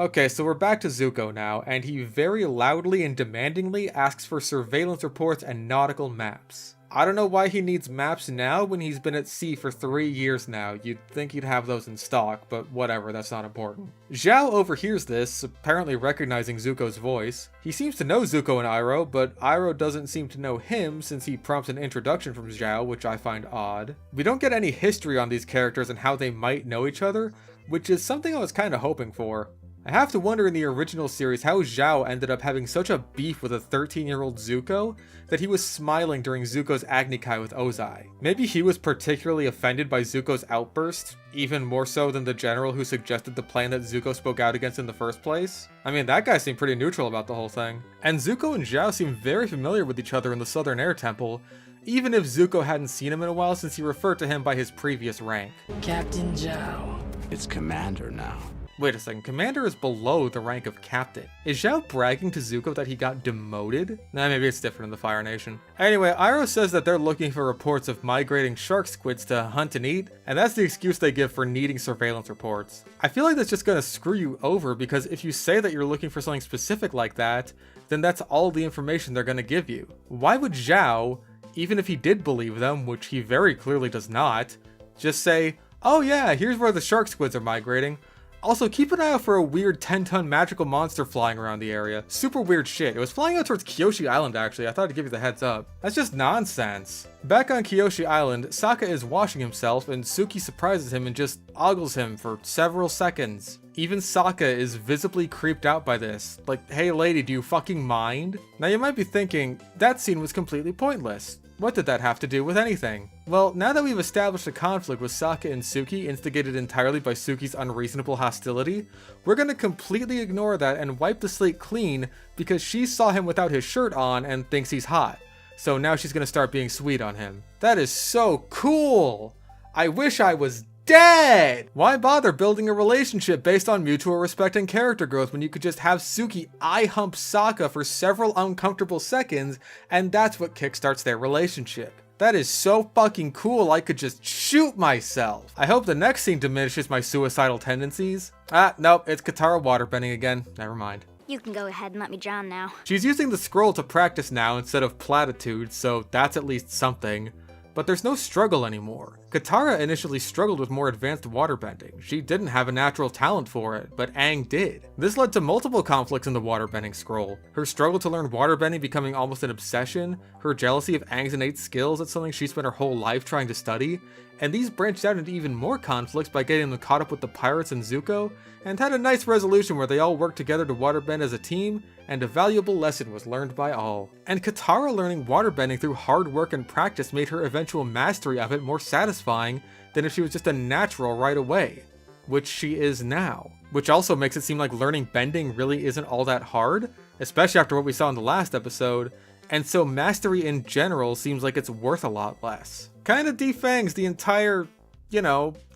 Okay, so we're back to Zuko now, and he very loudly and demandingly asks for surveillance reports and nautical maps. I don't know why he needs maps now when he's been at sea for 3 years now. You'd think he'd have those in stock, but whatever, that's not important. Zhao overhears this, apparently recognizing Zuko's voice. He seems to know Zuko and Iroh, but Iroh doesn't seem to know him since he prompts an introduction from Zhao, which I find odd. We don't get any history on these characters and how they might know each other, which is something I was kind of hoping for. I have to wonder in the original series how Zhao ended up having such a beef with a 13-year-old Zuko that he was smiling during Zuko's Agni Kai with Ozai. Maybe he was particularly offended by Zuko's outburst, even more so than the general who suggested the plan that Zuko spoke out against in the first place. I mean, that guy seemed pretty neutral about the whole thing. And Zuko and Zhao seem very familiar with each other in the Southern Air Temple, even if Zuko hadn't seen him in a while since he referred to him by his previous rank. Captain Zhao. It's Commander now. Wait a second, Commander is below the rank of Captain. Is Zhao bragging to Zuko that he got demoted? Nah, maybe it's different in the Fire Nation. Anyway, Iroh says that they're looking for reports of migrating shark squids to hunt and eat, and that's the excuse they give for needing surveillance reports. I feel like that's just gonna screw you over, because if you say that you're looking for something specific like that, then that's all the information they're gonna give you. Why would Zhao, even if he did believe them, which he very clearly does not, just say, oh yeah, here's where the shark squids are migrating. Also, keep an eye out for a weird 10-ton magical monster flying around the area. Super weird shit. It was flying out towards Kyoshi Island, actually. I thought I'd give you the heads up. That's just nonsense. Back on Kyoshi Island, Sokka is washing himself, and Suki surprises him and just ogles him for several seconds. Even Sokka is visibly creeped out by this. Like, hey lady, do you fucking mind? Now you might be thinking, that scene was completely pointless. What did that have to do with anything? Well, now that we've established a conflict with Sokka and Suki instigated entirely by Suki's unreasonable hostility, we're gonna completely ignore that and wipe the slate clean because she saw him without his shirt on and thinks he's hot. So now she's gonna start being sweet on him. That is so cool! I wish I was dead! Why bother building a relationship based on mutual respect and character growth when you could just have Suki eye hump Sokka for several uncomfortable seconds and that's what kickstarts their relationship? That is so fucking cool I could just shoot myself. I hope the next scene diminishes my suicidal tendencies. Ah, nope, it's Katara waterbending again. Never mind. You can go ahead and let me drown now. She's using the scroll to practice now instead of platitudes, so that's at least something. But there's no struggle anymore. Katara initially struggled with more advanced waterbending. She didn't have a natural talent for it, but Aang did. This led to multiple conflicts in the waterbending scroll. Her struggle to learn waterbending becoming almost an obsession, her jealousy of Aang's innate skills, that's something she spent her whole life trying to study, and these branched out into even more conflicts by getting them caught up with the pirates and Zuko, and had a nice resolution where they all worked together to waterbend as a team, and a valuable lesson was learned by all. And Katara learning waterbending through hard work and practice made her eventual mastery of it more satisfying than if she was just a natural right away, which she is now. Which also makes it seem like learning bending really isn't all that hard, especially after what we saw in the last episode, and so mastery in general seems like it's worth a lot less. Kinda defangs the entire,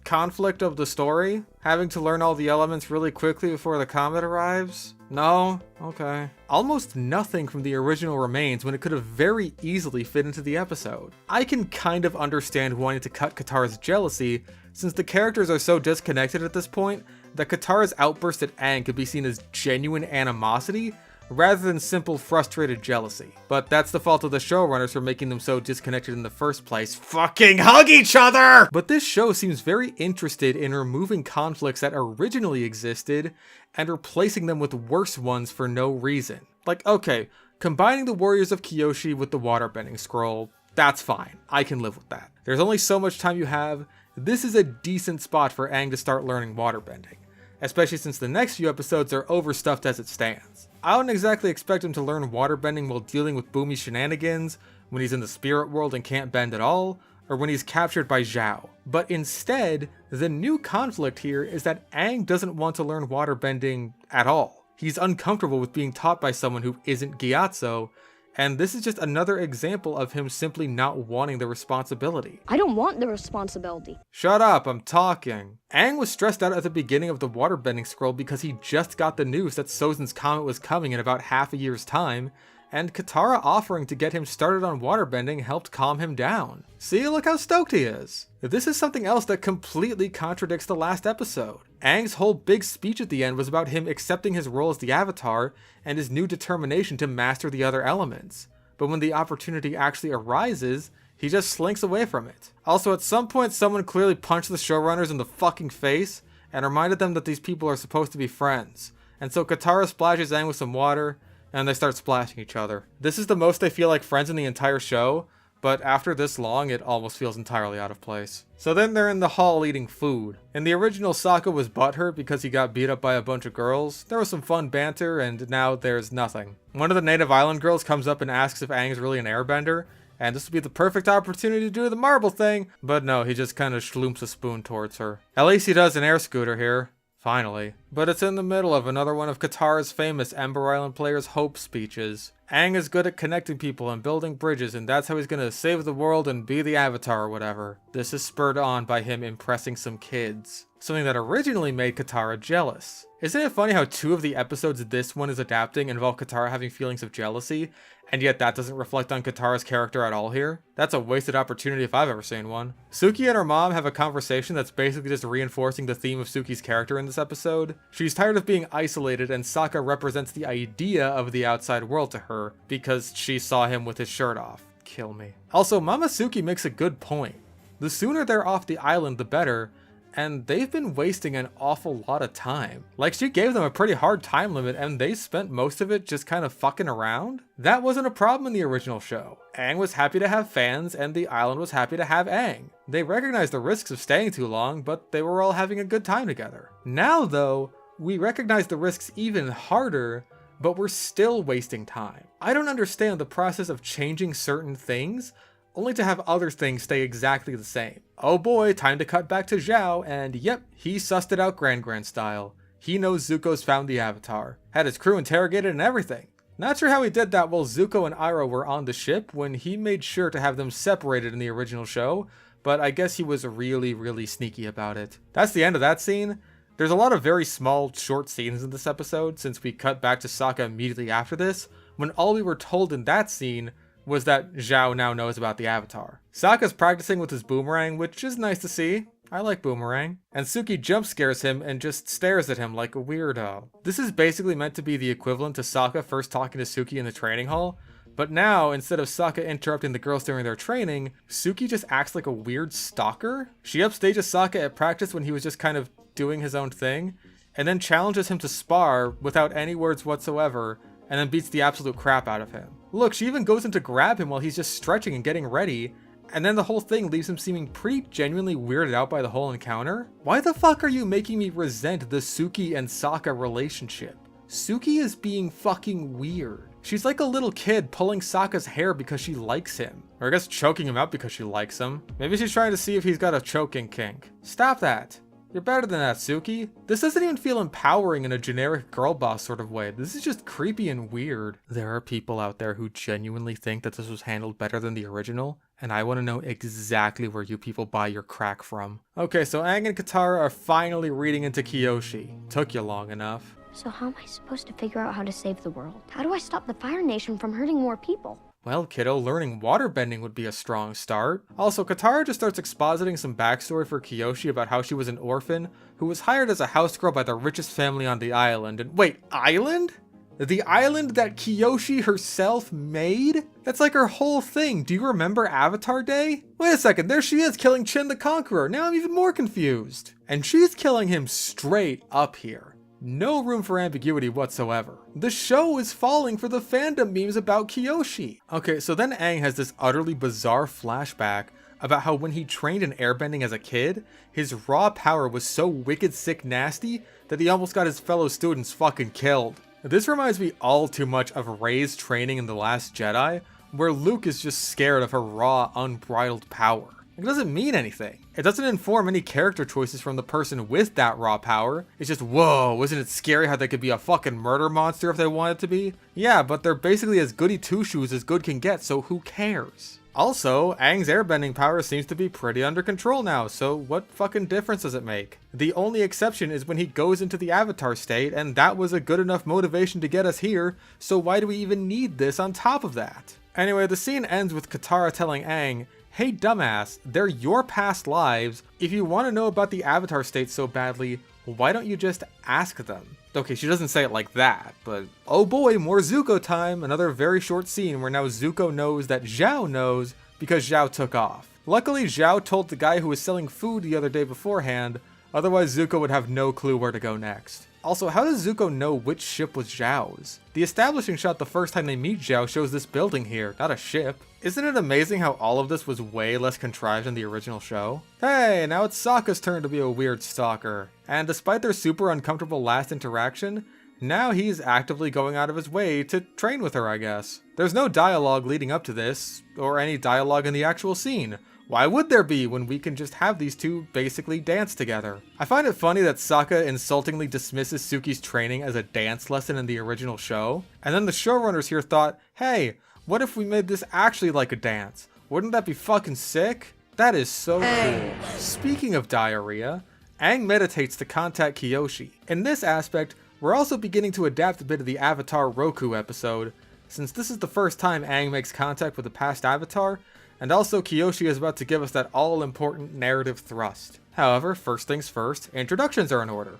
conflict of the story, having to learn all the elements really quickly before the comet arrives. No? Okay. Almost nothing from the original remains when it could have very easily fit into the episode. I can kind of understand wanting to cut Katara's jealousy, since the characters are so disconnected at this point that Katara's outburst at Aang could be seen as genuine animosity, rather than simple frustrated jealousy. But that's the fault of the showrunners for making them so disconnected in the first place. Fucking hug each other! But this show seems very interested in removing conflicts that originally existed and replacing them with worse ones for no reason. Like, okay, combining the Warriors of Kyoshi with the waterbending scroll, that's fine. I can live with that. There's only so much time you have. This is a decent spot for Aang to start learning waterbending, especially since the next few episodes are overstuffed as it stands. I don't exactly expect him to learn waterbending while dealing with Boomy's shenanigans, when he's in the spirit world and can't bend at all, or when he's captured by Zhao. But instead, the new conflict here is that Aang doesn't want to learn waterbending at all. He's uncomfortable with being taught by someone who isn't Gyatso, and this is just another example of him simply not wanting the responsibility. I don't want the responsibility. Shut up, I'm talking. Aang was stressed out at the beginning of the waterbending scroll because he just got the news that Sozin's comet was coming in about half a year's time, and Katara offering to get him started on waterbending helped calm him down. See, look how stoked he is. This is something else that completely contradicts the last episode. Aang's whole big speech at the end was about him accepting his role as the Avatar and his new determination to master the other elements. But when the opportunity actually arises, he just slinks away from it. Also, at some point, someone clearly punched the showrunners in the fucking face and reminded them that these people are supposed to be friends. And so Katara splashes Aang with some water, and they start splashing each other. This is the most they feel like friends in the entire show, but after this long, it almost feels entirely out of place. So then they're in the hall eating food. In the original, Sokka was butthurt because he got beat up by a bunch of girls. There was some fun banter, and now there's nothing. One of the native island girls comes up and asks if Aang's really an airbender, and this would be the perfect opportunity to do the marble thing, but no, he just kind of schloomps a spoon towards her. At least he does an air scooter here. Finally. But it's in the middle of another one of Katara's famous Ember Island players' hope speeches. Aang is good at connecting people and building bridges, and that's how he's gonna save the world and be the Avatar or whatever. This is spurred on by him impressing some kids. Something that originally made Katara jealous. Isn't it funny how 2 of the episodes this one is adapting involve Katara having feelings of jealousy, and yet that doesn't reflect on Katara's character at all here? That's a wasted opportunity if I've ever seen one. Suki and her mom have a conversation that's basically just reinforcing the theme of Suki's character in this episode. She's tired of being isolated, and Sokka represents the idea of the outside world to her because she saw him with his shirt off. Kill me. Also, Mama Suki makes a good point. The sooner they're off the island, the better, and they've been wasting an awful lot of time. Like, she gave them a pretty hard time limit and they spent most of it just kind of fucking around. That wasn't a problem in the original show. Aang was happy to have fans and the island was happy to have Aang. They recognized the risks of staying too long, but they were all having a good time together. Now though, we recognize the risks even harder, but we're still wasting time. I don't understand the process of changing certain things only to have other things stay exactly the same. Oh boy, time to cut back to Zhao, and yep, he sussed it out Grand style. He knows Zuko's found the Avatar. Had his crew interrogated and everything. Not sure how he did that while Zuko and Iroh were on the ship when he made sure to have them separated in the original show, but I guess he was really sneaky about it. That's the end of that scene. There's a lot of very small, short scenes in this episode since we cut back to Sokka immediately after this, when all we were told in that scene was that Zhao now knows about the Avatar. Sokka's practicing with his boomerang, which is nice to see. I like boomerang. And Suki jump scares him and just stares at him like a weirdo. This is basically meant to be the equivalent to Sokka first talking to Suki in the training hall, but now, instead of Sokka interrupting the girls during their training, Suki just acts like a weird stalker. She upstages Sokka at practice when he was just kind of doing his own thing, and then challenges him to spar without any words whatsoever, and then beats the absolute crap out of him. Look, she even goes in to grab him while he's just stretching and getting ready, and then the whole thing leaves him seeming pretty genuinely weirded out by the whole encounter. Why the fuck are you making me resent the Suki and Sokka relationship? Suki is being fucking weird. She's like a little kid pulling Sokka's hair because she likes him. Or I guess choking him out because she likes him. Maybe she's trying to see if he's got a choking kink. Stop that. You're better than that, Suki. This doesn't even feel empowering in a generic girl boss sort of way. This is just creepy and weird. There are people out there who genuinely think that this was handled better than the original, and I want to know exactly where you people buy your crack from. Okay, so Aang and Katara are finally reading into Kyoshi. Took you long enough. So how am I supposed to figure out how to save the world? How do I stop the Fire Nation from hurting more people? Well, kiddo, learning waterbending would be a strong start. Also, Katara just starts expositing some backstory for Kyoshi about how she was an orphan who was hired as a house girl by the richest family on the island. And wait, island? The island that Kyoshi herself made? That's like her whole thing. Do you remember Avatar Day? Wait a second, there she is killing Chin the Conqueror. Now I'm even more confused. And she's killing him straight up here. No room for ambiguity whatsoever. The show is falling for the fandom memes about Kyoshi. Okay, so then Aang has this utterly bizarre flashback about how when he trained in airbending as a kid, his raw power was so wicked sick nasty that he almost got his fellow students fucking killed. This reminds me all too much of Rey's training in The Last Jedi, where Luke is just scared of her raw, unbridled power. It doesn't mean anything. It doesn't inform any character choices from the person with that raw power. It's just, whoa, isn't it scary how they could be a fucking murder monster if they wanted to be? Yeah, but they're basically as goody two-shoes as good can get, so who cares? Also, Aang's airbending power seems to be pretty under control now, so what fucking difference does it make? The only exception is when he goes into the Avatar state, and that was a good enough motivation to get us here, so why do we even need this on top of that? Anyway, the scene ends with Katara telling Aang, "Hey dumbass, they're your past lives. If you want to know about the Avatar state so badly, why don't you just ask them?" Okay, she doesn't say it like that, but oh boy, more Zuko time. Another very short scene where now Zuko knows that Zhao knows because Zhao took off. Luckily, Zhao told the guy who was selling food the other day beforehand, otherwise Zuko would have no clue where to go next. Also, how does Zuko know which ship was Zhao's? The establishing shot the first time they meet Zhao shows this building here, not a ship. Isn't it amazing how all of this was way less contrived in the original show? Hey, now it's Sokka's turn to be a weird stalker. And despite their super uncomfortable last interaction, now he's actively going out of his way to train with her, I guess. There's no dialogue leading up to this, or any dialogue in the actual scene. Why would there be when we can just have these two basically dance together? I find it funny that Sokka insultingly dismisses Suki's training as a dance lesson in the original show, and then the showrunners here thought, hey, what if we made this actually like a dance? Wouldn't that be fucking sick? That is so cool. Speaking of diarrhea, Aang meditates to contact Kyoshi. In this aspect, we're also beginning to adapt a bit of the Avatar Roku episode, since this is the first time Aang makes contact with a past Avatar, and also Kyoshi is about to give us that all-important narrative thrust. However, first things first, introductions are in order.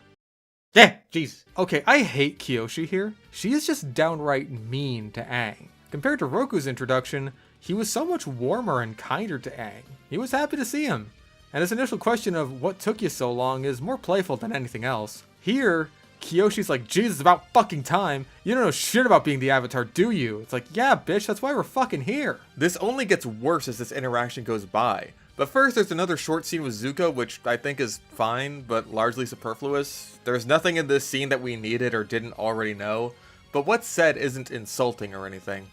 Yeah, jeez. Okay, I hate Kyoshi here. She is just downright mean to Aang. Compared to Roku's introduction, he was so much warmer and kinder to Aang. He was happy to see him. And his initial question of what took you so long is more playful than anything else. Here, Kyoshi's like, Jesus, about fucking time. You don't know shit about being the Avatar, do you? It's like, yeah, bitch, that's why we're fucking here. This only gets worse as this interaction goes by. But first, there's another short scene with Zuko, which I think is fine, but largely superfluous. There's nothing in this scene that we needed or didn't already know, but what's said isn't insulting or anything.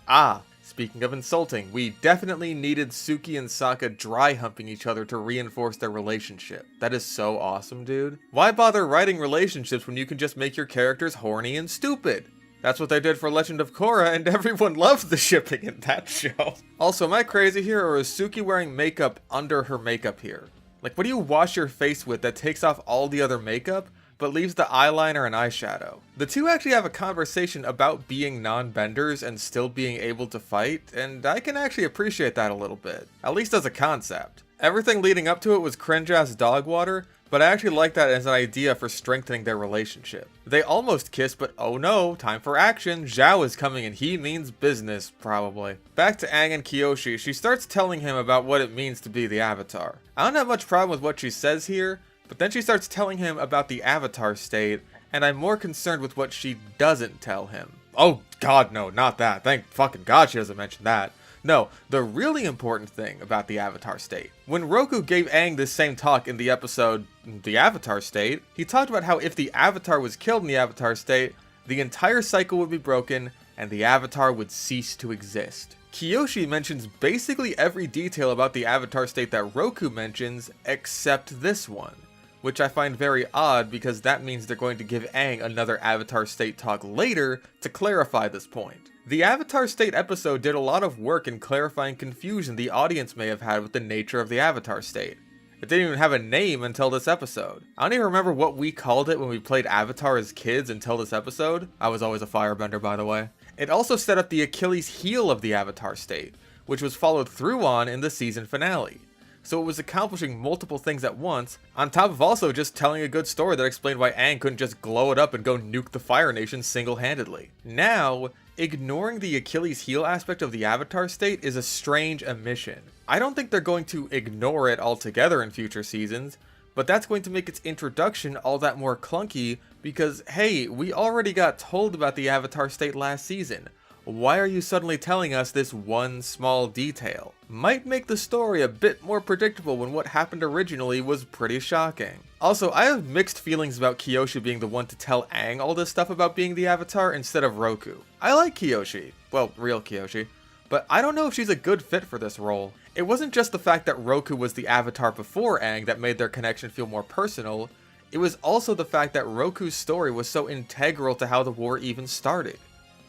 Speaking of insulting, we definitely needed Suki and Sokka dry humping each other to reinforce their relationship. That is so awesome, dude. Why bother writing relationships when you can just make your characters horny and stupid? That's what they did for Legend of Korra, and everyone loved the shipping in that show. Also, am I crazy here, or is Suki wearing makeup under her makeup here? Like, what do you wash your face with that takes off all the other makeup, but leaves the eyeliner and eyeshadow? The two actually have a conversation about being non-benders and still being able to fight, and I can actually appreciate that a little bit, at least as a concept. Everything leading up to it was cringe-ass dog water, but I actually like that as an idea for strengthening their relationship. They almost kiss, but oh no, time for action. Zhao is coming and he means business, probably. Back to Aang and Kyoshi, she starts telling him about what it means to be the Avatar. I don't have much problem with what she says here, but then she starts telling him about the Avatar state, and I'm more concerned with what she doesn't tell him. Oh god, no, not that. Thank fucking god she doesn't mention that. No, the really important thing about the Avatar state. When Roku gave Aang this same talk in the episode, The Avatar State, he talked about how if the Avatar was killed in the Avatar state, the entire cycle would be broken, and the Avatar would cease to exist. Kyoshi mentions basically every detail about the Avatar state that Roku mentions, except this one, which I find very odd because that means they're going to give Aang another Avatar state talk later to clarify this point. The Avatar state episode did a lot of work in clarifying confusion the audience may have had with the nature of the Avatar state. It didn't even have a name until this episode. I don't even remember what we called it when we played Avatar as kids until this episode. I was always a firebender, by the way. It also set up the Achilles heel of the Avatar state, which was followed through on in the season finale. So it was accomplishing multiple things at once, on top of also just telling a good story that explained why Aang couldn't just glow it up and go nuke the Fire Nation single-handedly. Now, ignoring the Achilles heel aspect of the Avatar state is a strange omission. I don't think they're going to ignore it altogether in future seasons, but that's going to make its introduction all that more clunky because, hey, we already got told about the Avatar state last season. Why are you suddenly telling us this one small detail? Might make the story a bit more predictable when what happened originally was pretty shocking. Also, I have mixed feelings about Kyoshi being the one to tell Aang all this stuff about being the Avatar instead of Roku. I like Kyoshi. Well, real Kyoshi. But I don't know if she's a good fit for this role. It wasn't just the fact that Roku was the Avatar before Aang that made their connection feel more personal. It was also the fact that Roku's story was so integral to how the war even started.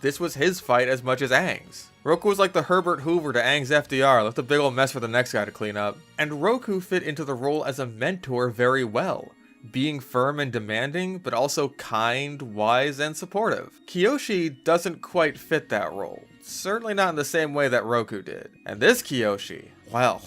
this was his fight as much as Aang's. Roku was like the Herbert Hoover to Aang's FDR, left a big old mess for the next guy to clean up. And Roku fit into the role as a mentor very well, being firm and demanding, but also kind, wise, and supportive. Kyoshi doesn't quite fit that role, certainly not in the same way that Roku did. And this Kyoshi, well,